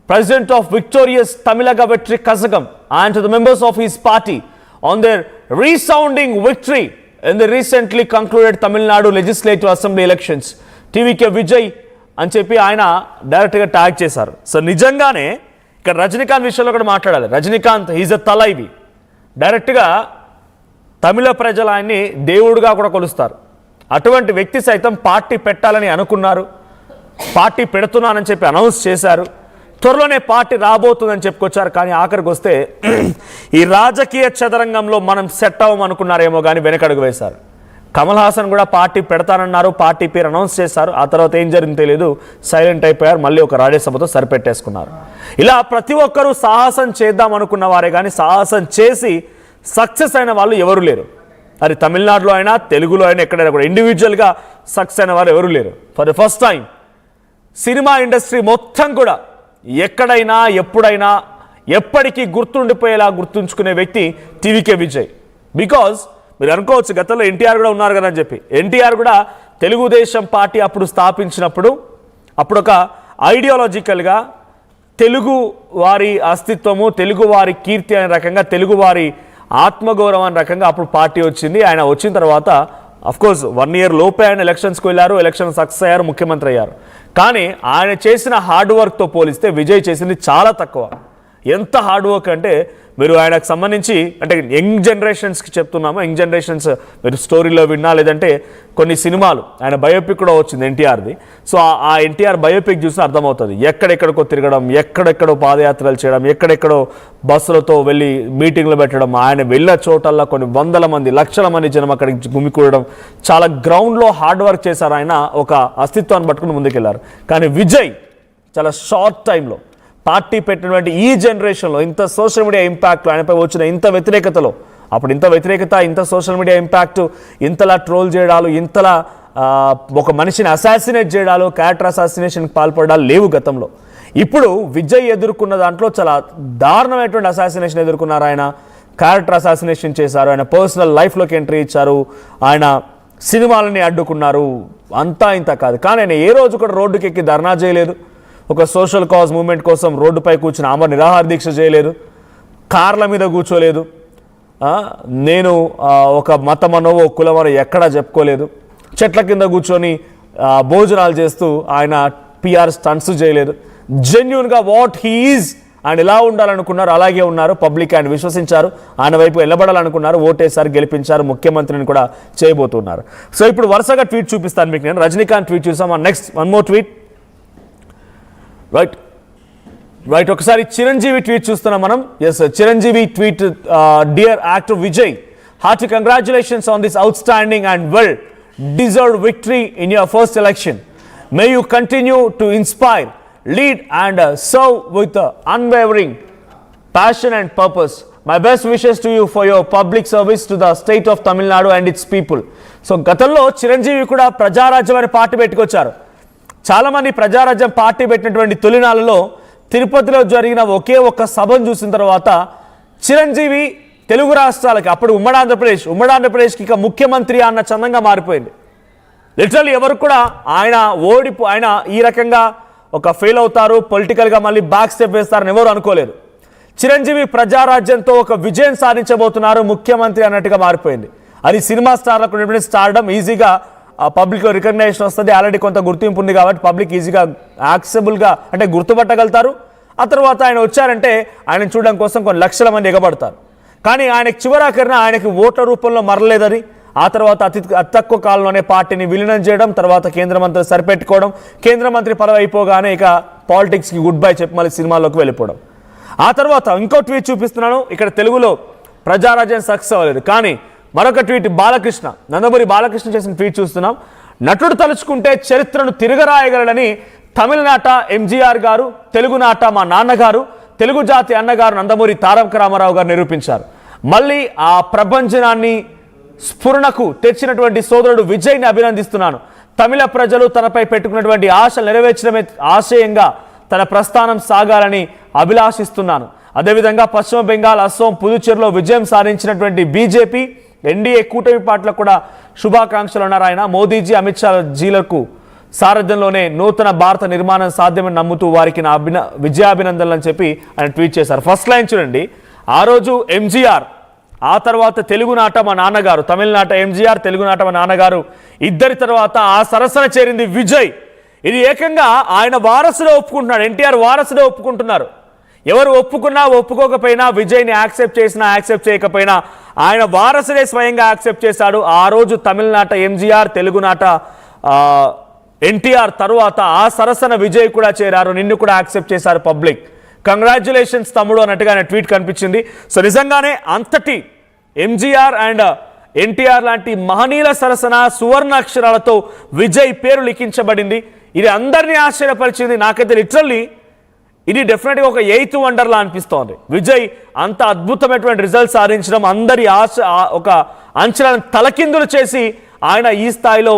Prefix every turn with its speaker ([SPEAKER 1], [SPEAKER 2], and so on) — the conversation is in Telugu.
[SPEAKER 1] president of victorious Tamilaga Vetri Kazhagam, and to the members of his party on their resounding victory in the recently concluded Tamil Nadu Legislative Assembly elections. TVK Vijay అని చెప్పి ఆయన డైరెక్ట్గా ట్యాగ్ చేశారు. సో నిజంగానే ఇక్కడ రజనీకాంత్ విషయంలో కూడా మాట్లాడాలి. Rajinikanth is a Thalaivi. డైరెక్ట్గా తమిళ ప్రజలు ఆయన్ని దేవుడుగా కూడా కొలుస్తారు. అటువంటి వ్యక్తి సైతం పార్టీ పెట్టాలని అనుకున్నారు, పార్టీ పెడుతున్నానని చెప్పి అనౌన్స్ చేశారు, త్వరలోనే పార్టీ రాబోతుందని చెప్పుకొచ్చారు. కానీ ఆఖరికి వస్తే ఈ రాజకీయ చదరంగంలో మనం సెట్ అవ్వమనుకున్నారేమో కానీ వెనకడుగు వేశారు. కమల్ హాసన్ కూడా పార్టీ పెడతానన్నారు, పార్టీ పేరు అనౌన్స్ చేశారు. ఆ తర్వాత ఏం జరిగిందో తెలియదు, సైలెంట్ అయిపోయారు, మళ్ళీ ఒక రాజ్యసభతో సరిపెట్టేసుకున్నారు. ఇలా ప్రతి ఒక్కరూ సాహసం చేద్దాం అనుకున్న వారే కానీ సాహసం చేసి సక్సెస్ అయిన వాళ్ళు ఎవరు లేరు. అది తమిళనాడులో అయినా తెలుగులో అయినా ఎక్కడైనా కూడా ఇండివిజువల్గా సక్సెస్ అయిన వారు ఎవరు లేరు. For the first time cinema industry మొత్తం కూడా ఎక్కడైనా ఎప్పుడైనా ఎప్పటికీ గుర్తుండిపోయేలా గుర్తుంచుకునే వ్యక్తి టీవీకే విజయ్. బికాజ్ మీరు అనుకోవచ్చు గతంలో ఎన్టీఆర్ కూడా ఉన్నారు కదా అని చెప్పి. ఎన్టీఆర్ కూడా తెలుగుదేశం పార్టీ అప్పుడు స్థాపించినప్పుడు అప్పుడు ఒక ఐడియాలజికల్గా తెలుగు వారి అస్తిత్వము, తెలుగు వారి కీర్తి అనే రకంగా, తెలుగు వారి ఆత్మగౌరవం అనే రకంగా అప్పుడు పార్టీ వచ్చింది. ఆయన వచ్చిన తర్వాత అఫ్కోర్స్ 1 year లోపే ఆయన ఎలక్షన్స్కి వెళ్ళారు, ఎలక్షన్ సక్సెస్ అయ్యారు, ముఖ్యమంత్రి అయ్యారు. కానీ ఆయన చేసిన హార్డ్ వర్క్తో పోలిస్తే విజయ్ చేసింది చాలా తక్కువ. ఎంత హార్డ్ వర్క్ అంటే మీరు ఆయనకు సంబంధించి అంటే యంగ్ జనరేషన్స్కి చెప్తున్నాము, యంగ్ జనరేషన్స్ మీరు స్టోరీలో విన్నా, లేదంటే కొన్ని సినిమాలు ఆయన బయోపిక్ కూడా వచ్చింది ఎన్టీఆర్ది. సో ఆ ఎన్టీఆర్ బయోపిక్ చూసి అర్థమవుతుంది. ఎక్కడెక్కడికో తిరగడం, ఎక్కడెక్కడో పాదయాత్రలు చేయడం, ఎక్కడెక్కడో బస్సులతో వెళ్ళి మీటింగ్లు పెట్టడం, ఆయన వెళ్ళిన చోటల్లో కొన్ని వందల మంది, లక్షల మంది జనం అక్కడికి గుమికూడడం, చాలా గ్రౌండ్లో హార్డ్ వర్క్ చేశారు. ఆయన ఒక అస్తిత్వాన్ని పట్టుకుని ముందుకెళ్లారు. కానీ విజయ్ చాలా షార్ట్ టైంలో పార్టీ పెట్టినటువంటి ఈ జనరేషన్లో ఇంత సోషల్ మీడియా ఇంపాక్ట్, ఆయనపై వచ్చిన ఇంత వ్యతిరేకతలో, అప్పుడు ఇంత వ్యతిరేకత, ఇంత సోషల్ మీడియా ఇంపాక్ట్, ఇంతలా ట్రోల్ చేయడాలు, ఇంతలా ఒక మనిషిని అసాసినేట్ చేయడాలు, క్యారెక్టర్ అసాసినేషన్కి పాల్పడాలు లేవు గతంలో. ఇప్పుడు విజయ్ ఎదుర్కొన్న దాంట్లో చాలా దారుణమైనటువంటి అసాసినేషన్ ఎదుర్కొన్నారు. ఆయన క్యారెక్టర్ అసాసినేషన్ చేశారు, ఆయన పర్సనల్ లైఫ్లోకి ఎంట్రీ ఇచ్చారు, ఆయన సినిమాలని అడ్డుకున్నారు. అంతా ఇంత కాదు, కానీ ఆయన ఏ రోజు కూడా రోడ్డుకి ఎక్కి ధర్నా చేయలేదు, ఒక సోషల్ కాజ్ మూవ్మెంట్ కోసం రోడ్డుపై కూర్చుని ఆమె నిరాహార దీక్ష చేయలేదు, కార్ల మీద కూర్చోలేదు, నేను ఒక మతమనో ఓ కులమనో ఎక్కడా చెప్పుకోలేదు, చెట్ల కింద కూర్చొని భోజనాలు చేస్తూ ఆయన పిఆర్ స్టంట్స్ చేయలేదు. జెన్యూన్గా వాట్ హీ ఈజ్, ఆయన ఎలా ఉండాలనుకున్నారు అలాగే ఉన్నారు. పబ్లిక్ ఆయన విశ్వసించారు, ఆయన వైపు నిలబడాలనుకున్నారు, ఓటేసారి గెలిపించారు, ముఖ్యమంత్రిని కూడా చేయబోతున్నారు. సో ఇప్పుడు వరుసగా ట్వీట్ చూపిస్తాను మీకు. నేను రజనీకాంత్ ట్వీట్ చూసాం. Next one more tweet. Right ఒకసారి చిరంజీవి ట్వీట్ చూస్తున్నాం మనం. Yes, Chiranjeevi tweet, dear actor Vijay, hearty congratulations on this outstanding and well deserved victory in your first election. May you continue to inspire, lead and serve with unwavering passion and purpose. My best wishes to you for your public service to the state of Tamil Nadu and its people. So గతంలో చిరంజీవి కూడా ప్రజారాజ్యం అనే పార్టీ పెట్టుకొచ్చారు. చాలామంది ప్రజారాజ్యం పార్టీ పెట్టినటువంటి తొలినాళ్ళలో తిరుపతిలో జరిగిన ఒకే ఒక్క సభను చూసిన తర్వాత చిరంజీవి తెలుగు రాష్ట్రాలకి, అప్పుడు ఉమ్మడి ఆంధ్రప్రదేశ్కి ఇక ముఖ్యమంత్రి అన్న చందంగా మారిపోయింది. లిటరల్లీ ఎవరు కూడా ఆయన ఆయన ఈ రకంగా ఒక ఫెయిల్ అవుతారు, పొలిటికల్గా మళ్ళీ బ్యాక్ స్టెప్ వేస్తారని ఎవరు అనుకోలేదు. చిరంజీవి ప్రజారాజ్యంతో ఒక విజయం సాధించబోతున్నారు, ముఖ్యమంత్రి అన్నట్టుగా మారిపోయింది. అది సినిమా స్టార్లకు ఉన్నటువంటి స్టార్డమ్, ఈజీగా పబ్లిక్లో రికగ్నైజేషన్ వస్తుంది, ఆల్రెడీ కొంత గుర్తింపు ఉంది కాబట్టి పబ్లిక్ ఈజీగా యాక్సెబుల్గా అంటే గుర్తుపట్టగలుగుతారు. ఆ తర్వాత ఆయన వచ్చారంటే ఆయన చూడడం కోసం కొన్ని లక్షల మంది ఎగబడతారు. కానీ ఆయనకు చివరాఖరిన ఆయనకి ఓట్ల రూపంలో మరలేదని, ఆ తర్వాత అతి తక్కువ కాలంలోనే పార్టీని విలీనం చేయడం, తర్వాత కేంద్ర మంత్రి సరిపెట్టుకోవడం, కేంద్ర మంత్రి పదవి అయిపోగానే ఇక పాలిటిక్స్కి గుడ్ బై చెప్పి మళ్ళీ సినిమాల్లోకి వెళ్ళిపోవడం. ఆ తర్వాత ఇంకో ట్వీట్ చూపిస్తున్నాను. ఇక్కడ తెలుగులో ప్రజారాజ్యం సక్సెస్ అవ్వలేదు, కానీ మరొక ట్వీట్ బాలకృష్ణ, నందమూరి బాలకృష్ణ చేసిన ట్వీట్ చూస్తున్నాం. నటుడు తలుచుకుంటే చరిత్రను తిరగరాయగలడని తమిళనాట ఎంజీఆర్ గారు, తెలుగునాట మా నాన్నగారు, తెలుగు జాతి అన్నగారు నందమూరి తారక రామారావు గారు నిరూపించారు. మళ్ళీ ఆ ప్రభంజనాన్ని స్ఫురణకు తెచ్చినటువంటి సోదరుడు విజయ్ని అభినందిస్తున్నాను. తమిళ ప్రజలు తనపై పెట్టుకున్నటువంటి ఆశలు నెరవేర్చడమే ఆశయంగా తన ప్రస్థానం సాగాలని అభిలాషిస్తున్నాను. అదేవిధంగా పశ్చిమ బెంగాల్, అస్సోం, పుదుచ్చేరిలో విజయం సాధించినటువంటి బీజేపీ, ఎన్డీఏ కూటమి పార్టీలకు కూడా శుభాకాంక్షలు అన్నారు ఆయన. మోదీజీ, అమిత్ షా జీలకు సారథ్యంలోనే నూతన భారత నిర్మాణం సాధ్యమని నమ్ముతూ వారికి నా విజయాభినందనలు అని చెప్పి ఆయన ట్వీట్ చేశారు. ఫస్ట్ లైన్ చూడండి, ఆ రోజు ఎంజీఆర్, ఆ తర్వాత తెలుగునాట మా నాన్నగారు, తమిళనాట ఎంజీఆర్, తెలుగునాట మా నాన్నగారు, ఇద్దరి తర్వాత ఆ సరసన చేరింది విజయ్. ఇది ఏకంగా ఆయన వారసులో ఒప్పుకుంటున్నాడు, ఎన్టీఆర్ వారసులో ఒప్పుకుంటున్నారు. ఎవరు ఒప్పుకున్నా ఒప్పుకోకపోయినా, విజయ్ని యాక్సెప్ట్ చేసినా యాక్సెప్ట్ చేయకపోయినా ఆయన వారసుడే స్వయంగా యాక్సెప్ట్ చేశాడు. ఆ రోజు తమిళనాట ఎంజీఆర్, తెలుగునాట ఎన్టీఆర్ తరువాత ఆ సరసన విజయ్ కూడా చేరారు, నిన్ను కూడా యాక్సెప్ట్ చేశారు పబ్లిక్. కంగ్రాచ్యులేషన్స్ తమ్ముడు అన్నట్టుగా ఆయన ట్వీట్ కనిపించింది. సో నిజంగానే అంతటి ఎంజీఆర్ అండ్ ఎన్టీఆర్ లాంటి మహనీయుల సరసన సువర్ణ అక్షరాలతో విజయ్ పేరు లిఖించబడింది. ఇది అందరినీ ఆశ్చర్యపరిచింది. నాకైతే లిటరల్లీ ఇది డెఫినెట్గా ఒక 8th వండర్లా అనిపిస్తోంది. విజయ్ అంత అద్భుతమైనటువంటి రిజల్ట్ సాధించడం అందరి ఒక అంచనాలను తలకిందులు చేసి ఆయన ఈ స్థాయిలో